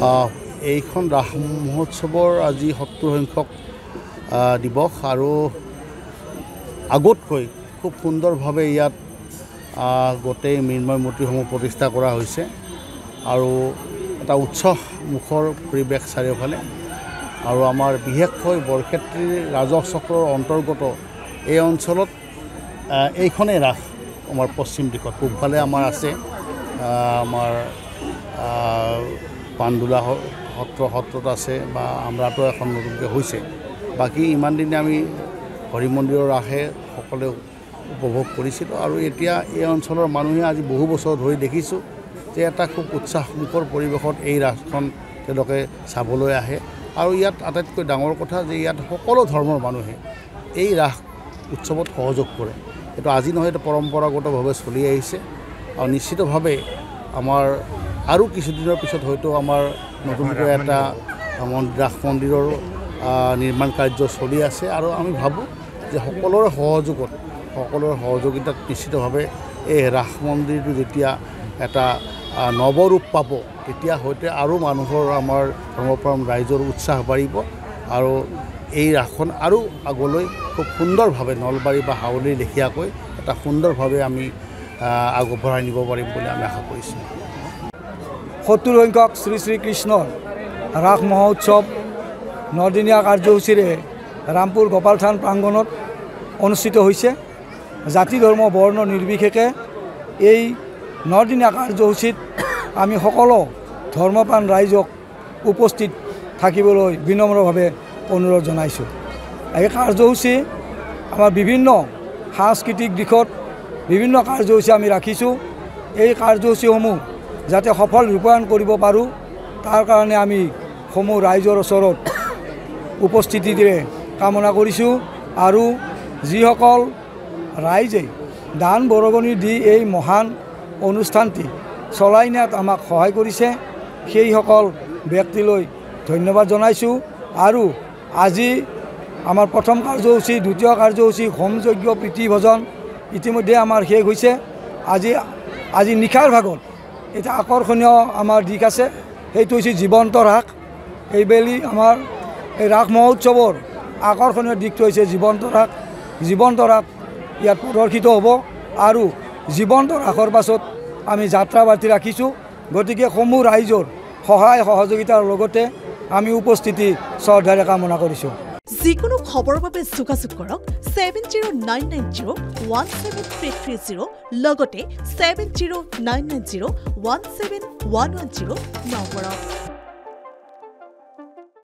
এইখন ৰাস মহোৎসৱৰ আজি ৭০ সংখ্যক দিৱস আৰু আগতকৈ খুব সুন্দৰভাৱে ইয়াত গোটেই মৃন্ময় মূৰ্তিসমূহ প্ৰতিষ্ঠা কৰা হৈছে আৰু এটা উৎসৱমুখৰ পৰিৱেশ চাৰিওফালে আৰু আমাৰ বিশেষকৈ বৰক্ষেত্ৰী ৰাজহ চক্ৰৰ অন্তৰ্গত এই অঞ্চলত এইখনেই ৰাস আমাৰ পশ্চিম দিশত পূবফালে আমাৰ আছে আমাৰ পাণ্ডুলা সত্ৰত আছে বা আমৰাটো এখন নতুনকৈ হৈছে বাকী ইমান দিনে আমি হৰি মন্দিৰৰ ৰাসে সকলোৱে উপভোগ কৰিছিলোঁ আৰু এতিয়া এই অঞ্চলৰ মানুহে আজি বহু বছৰ ধৰি দেখিছোঁ যে এটা খুব উৎসাহমুখৰ পৰিৱেশত এই ৰাসখন তেওঁলোকে চাবলৈ আহে আৰু ইয়াত আটাইতকৈ ডাঙৰ কথা যে ইয়াত সকলো ধৰ্মৰ মানুহে এই ৰাস উৎসৱত সহযোগ কৰে এইটো আজি নহয় এইটো পৰম্পৰাগতভাৱে চলি আহিছে আৰু নিশ্চিতভাৱে আমাৰ আৰু কিছুদিনৰ পিছত হয়তো আমাৰ নতুনকৈ এটা ৰাস মন্দিৰৰ নিৰ্মাণ কাৰ্য চলি আছে আৰু আমি ভাবোঁ যে সকলোৰে সহযোগিতাত নিশ্চিতভাৱে এই ৰাস মন্দিৰটো যেতিয়া এটা নৱৰূপ পাব তেতিয়া হয়তো আৰু মানুহৰ আমাৰ ধৰ্মপ্ৰাণ ৰাইজৰ উৎসাহ বাঢ়িব আৰু এই ৰাসখন আৰু আগলৈ খুব সুন্দৰভাৱে নলবাৰী বা হাউলিৰ লেখীয়াকৈ এটা সুন্দৰভাৱে আমি আগবঢ়াই নিব পাৰিম বুলি আমি আশা কৰিছোঁ ৭০ সংখ্যক শ্ৰী শ্ৰী কৃষ্ণৰ ৰাস মহোৎসৱ ৯ দিনীয়া কাৰ্যসূচীৰে ৰামপুৰ গোপালথান প্ৰাংগণত অনুষ্ঠিত হৈছে জাতি ধৰ্ম বৰ্ণ নিৰ্বিশেষে এই ৯ দিনীয়া কাৰ্যসূচীত আমি সকলো ধৰ্মপ্ৰাণ ৰাইজক উপস্থিত থাকিবলৈ বিনম্ৰভাৱে অনুৰোধ জনাইছোঁ এই কাৰ্যসূচী আমাৰ বিভিন্ন সাংস্কৃতিক দিশত বিভিন্ন কাৰ্যসূচী আমি ৰাখিছোঁ এই কাৰ্যসূচীসমূহ যাতে সফল ৰূপায়ণ কৰিব পাৰোঁ তাৰ কাৰণে আমি সমূহ ৰাইজৰ ওচৰত উপস্থিতিৰে কামনা কৰিছোঁ আৰু যিসকল ৰাইজে দান বৰঙণি দি এই মহান অনুষ্ঠানটি চলাই নিয়াত আমাক সহায় কৰিছে সেইসকল ব্যক্তিলৈ ধন্যবাদ জনাইছোঁ আৰু আজি আমাৰ প্ৰথম কাৰ্যসূচী দ্বিতীয় কাৰ্যসূচী হোম যজ্ঞ প্ৰীতি ভজন ইতিমধ্যে আমাৰ শেষ হৈছে আজি নিশাৰ ভাগত এটা আকৰ্ষণীয় আমাৰ দিশ আছে সেইটো হৈছে জীৱন্ত ৰাস এইবেলি আমাৰ এই ৰাস মহোৎসৱৰ আকৰ্ষণীয় দিশটো হৈছে জীৱন্ত ৰাস ইয়াত প্ৰদৰ্শিত হ'ব আৰু জীৱন্ত ৰাসৰ পাছত আমি যাত্ৰা বাতি ৰাখিছোঁ গতিকে সমূহ ৰাইজৰ সহায় সহযোগিতাৰ লগতে আমি উপস্থিতি শ্ৰদ্ধাৰে কামনা কৰিছোঁ যিকোনো খবৰৰ বাবে যোগাযোগ কৰক 7099017330 লগতে 7099017110 নম্বৰত